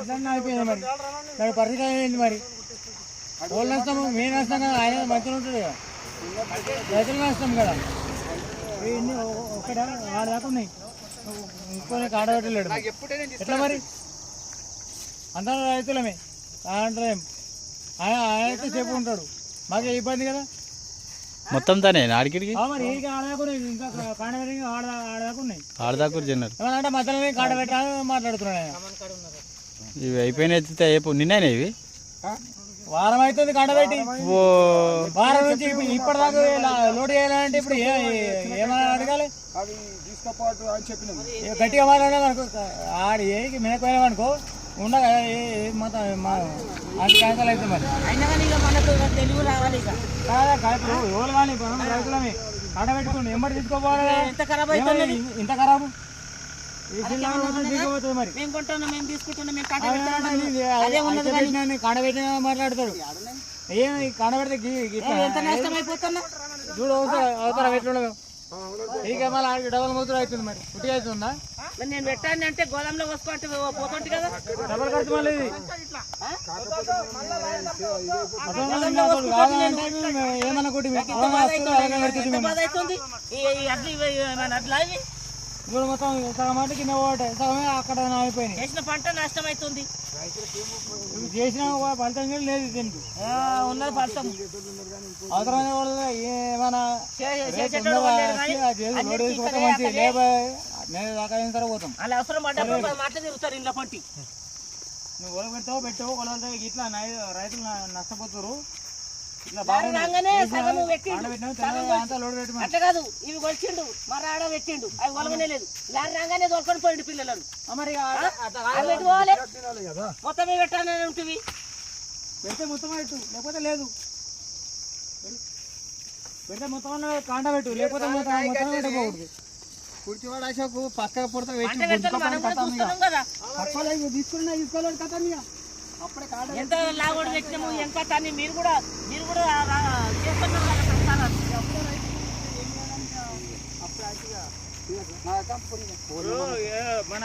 అట్లా అయిపోయింది మరి దాని పరిస్థితి అయింది మరి వాళ్ళు నష్టం మేము నష్టం కదా ఆయన మంచిగా ఉంటుంది కదా రైతులు నష్టం కదా ఇన్ని ఒకటి ఆరు దాకా ఉన్నాయి ఇంకో ఆడబెట్టలేడు ఎట్లా మరి అందరూ రైతులమే అంటలేం ఆయన అయితే సేపు ఉంటాడు మాకు ఇబ్బంది కదా మొత్తం తానే ఆడికి మరి ఏ ఆడదాకున్నాయి ఇంకా కాడబెట్టి ఆడదాకున్నాయి ఆడదాకు జన్నారు ఏమన్నా మధ్యలో కాడబెట్టాలని మాట్లాడుతున్నాడు ఆయన ఇవి అయిపోయిన ఎత్తితే నిన్ననే ఇవి వారం అవుతుంది కాడబెట్టి వారం నుంచి ఇప్పటిదాకా లోడ్ చేయాలంటే ఇప్పుడు ఏమైనా అడగాలి గట్టిగా మాట్లాడాలి అనుకో ఆడి ఏకి మినకపోయినామనుకో ఉండగా క్యాన్సల్ అవుతుంది మరి తెలుగు రావాలి కాదా ఇప్పుడు ఎవరు కానీ రైతులమే కాడబెట్టుకోండి ఎంబడి తీసుకోపోవాలి ఎంత ఖరాబ్ అవుతుంది ఇంత ఖరాబు తీసుకోపోతుంది మరి మేము కొంటున్నాం మేము తీసుకుంటున్నాం కాడబెట్టిన మాట్లాడతాడు ఏం కాడబెడితే ఎంత నష్టం అయిపోతున్నా చూడు అవసరం ఎట్లుండదు ఇక మళ్ళీ డబల్ మూతులు అవుతుంది మరి పుట్టి అవుతుందా నేను పెట్టాను అంటే గోదాంలో పోసుకుంటే పోతుంటే కదా డబల్ ఖర్చు మళ్ళీ ఏమన్నా కొట్టి ఇప్పుడు మొత్తం సగం మాట కింద పోవటాయి సగమే అక్కడ అయిపోయినాయి చేసిన పంట నష్టం అవుతుంది చేసిన ఫలితం లేదు దీనికి ఉన్నది ఫలితం అవసరమైన వాళ్ళు ఏమైనా మంచి నేను దాకా అయిన తర్వాత పోతాం అలా అవసరం పడ్డ మాట తిరుగుతారు ఇంట్లో పట్టి నువ్వు ఒలకు పెడతావు పెట్టావు వాళ్ళ ఇట్లా రైతులు నష్టపోతారు అట్లా కాదు ఇవి కొలిచిండు మరి ఆడ పెట్టిండు అవి ఒలగనే లేదు లారీ రాగానే దొరకొని పోయిండు పిల్లలను పెట్టుకోవాలి మొత్తం పెట్టాలని ఉంటుంది పెడితే మొత్తం పెట్టు లేకపోతే లేదు పెడితే మొత్తం కాండ పెట్టు లేకపోతే మొత్తం పెట్టకూడదు కుర్చివాడు అశోకు పక్కకు పుడతా తీసుకోలేదు కథ ఎంత లాగోడు పెట్టినాము ఎంత కానీ మీరు కూడా చేస్తున్నారు మన